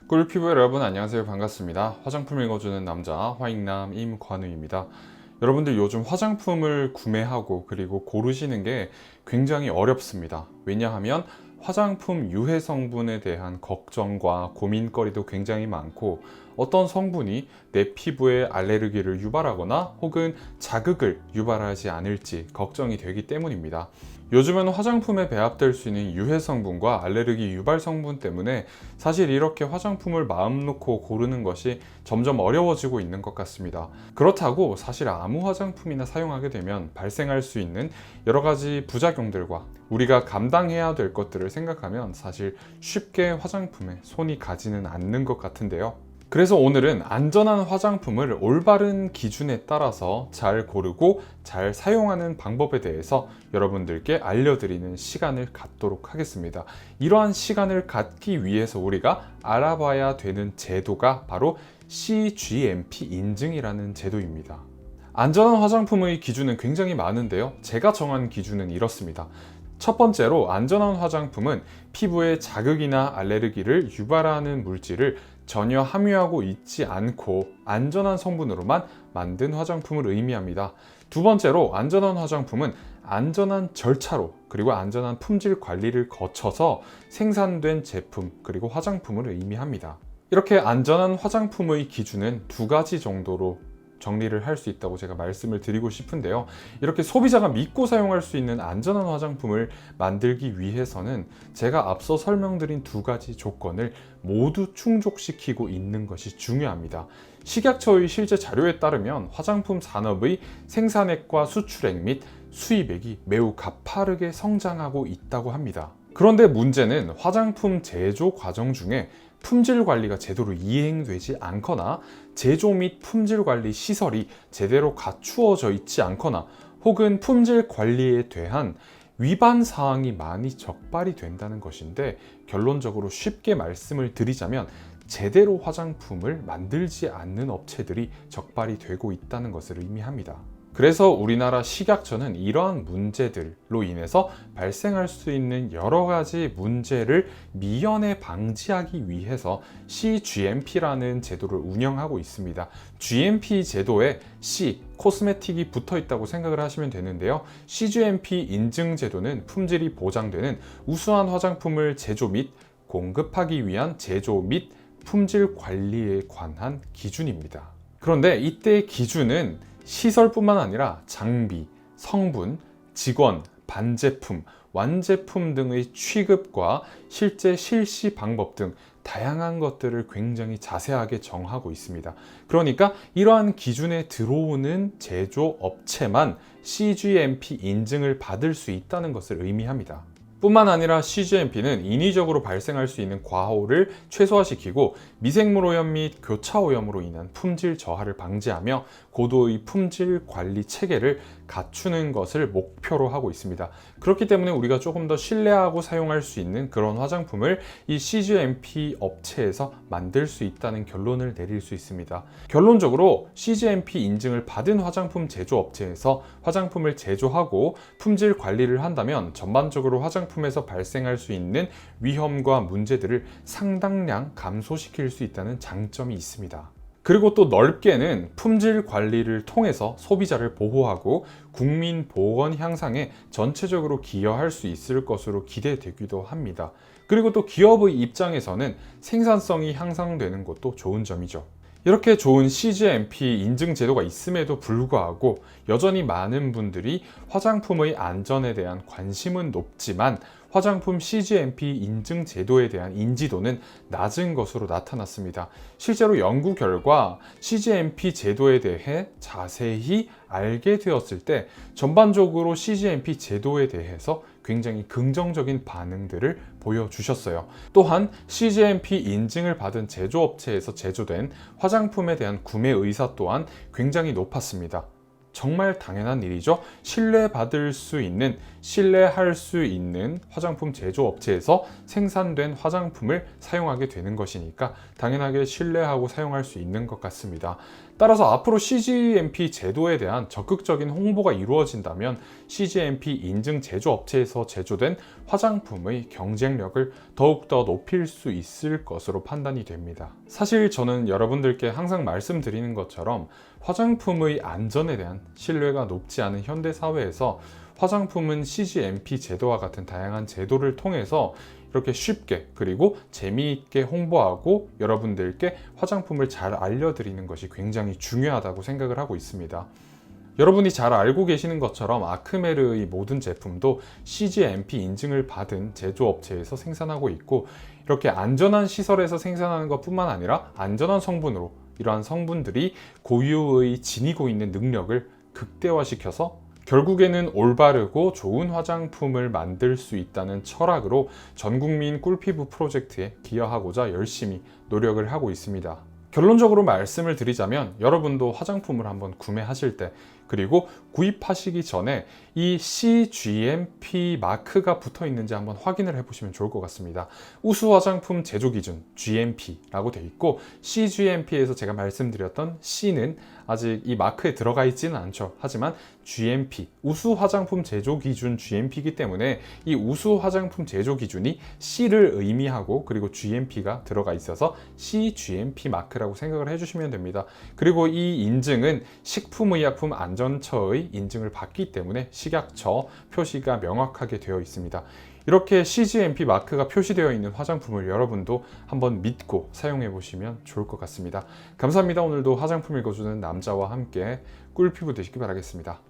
꿀피부 여러분 안녕하세요. 반갑습니다. 화장품 읽어주는 남자 화익남 임관우입니다. 여러분들 요즘 화장품을 구매하고 그리고 고르시는 게 굉장히 어렵습니다. 왜냐하면 화장품 유해 성분에 대한 걱정과 고민거리도 굉장히 많고, 어떤 성분이 내 피부에 알레르기를 유발하거나 혹은 자극을 유발하지 않을지 걱정이 되기 때문입니다. 요즘은 화장품에 배합될 수 있는 유해 성분과 알레르기 유발 성분 때문에 사실 이렇게 화장품을 마음 놓고 고르는 것이 점점 어려워지고 있는 것 같습니다. 그렇다고 사실 아무 화장품이나 사용하게 되면 발생할 수 있는 여러 가지 부작용들과 우리가 감당해야 될 것들을 생각하면 사실 쉽게 화장품에 손이 가지는 않는 것 같은데요. 그래서 오늘은 안전한 화장품을 올바른 기준에 따라서 잘 고르고 잘 사용하는 방법에 대해서 여러분들께 알려드리는 시간을 갖도록 하겠습니다. 이러한 시간을 갖기 위해서 우리가 알아봐야 되는 제도가 바로 CGMP 인증이라는 제도입니다. 안전한 화장품의 기준은 굉장히 많은데요. 제가 정한 기준은 이렇습니다. 첫 번째로, 안전한 화장품은 피부에 자극이나 알레르기를 유발하는 물질을 전혀 함유하고 있지 않고 안전한 성분으로만 만든 화장품을 의미합니다. 두 번째로, 안전한 화장품은 안전한 절차로 그리고 안전한 품질 관리를 거쳐서 생산된 제품 그리고 화장품을 의미합니다. 이렇게 안전한 화장품의 기준은 두 가지 정도로 정리를 할 수 있다고 제가 말씀을 드리고 싶은데요. 이렇게 소비자가 믿고 사용할 수 있는 안전한 화장품을 만들기 위해서는 제가 앞서 설명드린 두 가지 조건을 모두 충족시키고 있는 것이 중요합니다. 식약처의 실제 자료에 따르면 화장품 산업의 생산액과 수출액 및 수입액이 매우 가파르게 성장하고 있다고 합니다. 그런데 문제는 화장품 제조 과정 중에 품질 관리가 제대로 이행되지 않거나 제조 및 품질 관리 시설이 제대로 갖추어져 있지 않거나 혹은 품질 관리에 대한 위반 사항이 많이 적발이 된다는 것인데, 결론적으로 쉽게 말씀을 드리자면 제대로 화장품을 만들지 않는 업체들이 적발이 되고 있다는 것을 의미합니다. 그래서 우리나라 식약처는 이러한 문제들로 인해서 발생할 수 있는 여러 가지 문제를 미연에 방지하기 위해서 CGMP라는 제도를 운영하고 있습니다. GMP 제도에 C, 코스메틱이 붙어 있다고 생각을 하시면 되는데요. CGMP 인증 제도는 품질이 보장되는 우수한 화장품을 제조 및 공급하기 위한 제조 및 품질 관리에 관한 기준입니다. 그런데 이때 기준은 시설뿐만 아니라 장비, 성분, 직원, 반제품, 완제품 등의 취급과 실제 실시 방법 등 다양한 것들을 굉장히 자세하게 정하고 있습니다. 그러니까 이러한 기준에 들어오는 제조업체만 CGMP 인증을 받을 수 있다는 것을 의미합니다. 뿐만 아니라 CGMP는 인위적으로 발생할 수 있는 과오를 최소화시키고 미생물 오염 및 교차 오염으로 인한 품질 저하를 방지하며 고도의 품질 관리 체계를 갖추는 것을 목표로 하고 있습니다. 그렇기 때문에 우리가 조금 더 신뢰하고 사용할 수 있는 그런 화장품을 이 CGMP 업체에서 만들 수 있다는 결론을 내릴 수 있습니다. 결론적으로 CGMP 인증을 받은 화장품 제조업체에서 화장품을 제조하고 품질 관리를 한다면 전반적으로 화장품에서 발생할 수 있는 위험과 문제들을 상당량 감소시킬 수 있다는 장점이 있습니다. 그리고 또 넓게는 품질 관리를 통해서 소비자를 보호하고 국민 보건 향상에 전체적으로 기여할 수 있을 것으로 기대되기도 합니다. 그리고 또 기업의 입장에서는 생산성이 향상되는 것도 좋은 점이죠. 이렇게 좋은 CGMP 인증 제도가 있음에도 불구하고 여전히 많은 분들이 화장품의 안전에 대한 관심은 높지만 화장품 CGMP 인증 제도에 대한 인지도는 낮은 것으로 나타났습니다. 실제로 연구 결과 CGMP 제도에 대해 자세히 알게 되었을 때 전반적으로 CGMP 제도에 대해서 굉장히 긍정적인 반응들을 보여주셨어요. 또한 CGMP 인증을 받은 제조업체에서 제조된 화장품에 대한 구매 의사 또한 굉장히 높았습니다. 정말 당연한 일이죠. 신뢰받을 수 있는 신뢰할 수 있는 화장품 제조업체에서 생산된 화장품을 사용하게 되는 것이니까 당연하게 신뢰하고 사용할 수 있는 것 같습니다. 따라서 앞으로 CGMP 제도에 대한 적극적인 홍보가 이루어진다면 CGMP 인증 제조업체에서 제조된 화장품의 경쟁력을 더욱더 높일 수 있을 것으로 판단이 됩니다. 사실 저는 여러분들께 항상 말씀드리는 것처럼 화장품의 안전에 대한 신뢰가 높지 않은 현대 사회에서 화장품은 CGMP 제도와 같은 다양한 제도를 통해서 이렇게 쉽게 그리고 재미있게 홍보하고 여러분들께 화장품을 잘 알려드리는 것이 굉장히 중요하다고 생각을 하고 있습니다. 여러분이 잘 알고 계시는 것처럼 아크메르의 모든 제품도 CGMP 인증을 받은 제조업체에서 생산하고 있고 이렇게 안전한 시설에서 생산하는 것뿐만 아니라 안전한 성분으로 이러한 성분들이 고유의 지니고 있는 능력을 극대화시켜서 결국에는 올바르고 좋은 화장품을 만들 수 있다는 철학으로 전국민 꿀피부 프로젝트에 기여하고자 열심히 노력을 하고 있습니다. 결론적으로 말씀을 드리자면 여러분도 화장품을 한번 구매하실 때 그리고 구입하시기 전에 이 CGMP 마크가 붙어 있는지 한번 확인을 해보시면 좋을 것 같습니다. 우수 화장품 제조 기준 GMP라고 되어 있고 CGMP에서 제가 말씀드렸던 C는 아직 이 마크에 들어가 있지는 않죠. 하지만 GMP, 우수 화장품 제조 기준 GMP이기 때문에 이 우수 화장품 제조 기준이 C를 의미하고 그리고 GMP가 들어가 있어서 CGMP 마크라고 생각을 해주시면 됩니다. 그리고 이 인증은 식품의약품 안전처의 인증을 받기 때문에 식약처 표시가 명확하게 되어 있습니다. 이렇게 CGMP 마크가 표시되어 있는 화장품을 여러분도 한번 믿고 사용해 보시면 좋을 것 같습니다. 감사합니다. 오늘도 화장품 읽어주는 남자와 함께 꿀피부 되시기 바라겠습니다.